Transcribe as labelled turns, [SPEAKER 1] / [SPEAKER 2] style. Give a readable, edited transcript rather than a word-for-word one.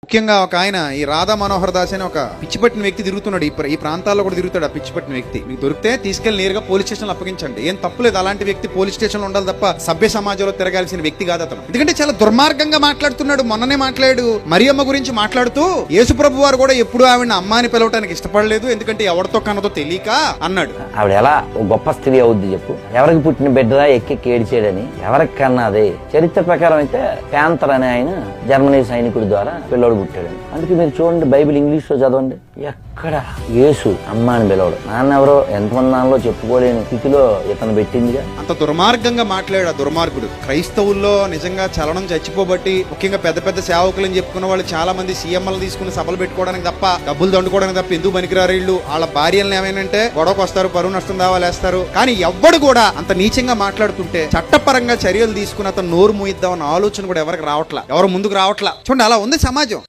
[SPEAKER 1] ముఖ్యంగా ఒక ఆయన ఈ రాధా మనోహర్ దాస్ అని ఒక పిచ్చిపట్టిన వ్యక్తి తిరుగుతున్నాడు. ఈ ప్రాంతాల్లో కూడా తిరుగుతాడు. ఆ పిచ్చిపట్టిన వ్యక్తి మీకు దొరికితే తీసుకెళ్లి నేరుగా పోలీస్ స్టేషన్ అప్పగించండి. ఏం తప్పులేదు, అలాంటి వ్యక్తి పోలీస్ స్టేషన్ లో ఉండాలి తప్ప సభ్య సమాజంలో తిరగాల్సిన వ్యక్తి కాదు అతను. ఎందుకంటే చాలా దుర్మార్గంగా మాట్లాడుతున్నాడు. మొన్ననే మాట్లాడు మరియమ్మ గురించి మాట్లాడుతూ యేసుప్రభు వారు కూడా ఎప్పుడు ఆవిడ అమ్మ అని పిలవటానికి ఇష్టపడలేదు, ఎందుకంటే ఎవరితో కన్నదో తెలియక అన్నాడు.
[SPEAKER 2] ఆవిడ ఎలా గొప్ప స్త్రీ అవుద్ది చెప్పు? ఎవరికి పుట్టిన బిడ్డరా ఎక్కి ఏడిచేయడని ఎవరికి కన్నది? చరిత్ర ప్రకారం అయితే ప్యాంతర్ అనే ఆయన జర్మనీ సైనికుడి ద్వారా పిల్లోడు పుట్టాడు. అందుకే మీరు చూడండి, బైబిల్ ఇంగ్లీష్ లో చదవండి, ఎక్కడ యేసు అమ్మ అని పిలవడు. నాన్న ఎవరో ఎంతమంది నాన్నలో చెప్పుకోలేని స్థితిలో ఇతను పెట్టిందిగా.
[SPEAKER 1] అంత దుర్మార్గంగా మాట్లాడాడు ఆ దుర్మార్గుడు. క్రైస్తవుల్లో నిజంగా చలనం చచ్చిపోబట్టి ముఖ్యంగా పెద్ద పెద్ద సేవకులని చెప్పుకున్న వాళ్ళు చాలా మంది సీఎంలు తీసుకుని సభలు పెట్టుకోవడానికి తప్ప, డబ్బులు దండుకోవడానికి తప్ప ఎందుకు పనికిరారు వీళ్ళు. వాళ్ళ భార్యలను ఏమైనంటే గొడవకు వస్తారు, పరువు నష్టం దావాలేస్తారు. కానీ ఎవ్వడు కూడా అంత నీచంగా మాట్లాడుతుంటే చట్టపరంగా చర్యలు తీసుకుని అతను నోరు మూయిద్దామన్న ఆలోచన కూడా ఎవరికి రావట్లా, ఎవరు ముందుకు రావట్లా. చూడండి, అలా ఉంది సమాజం.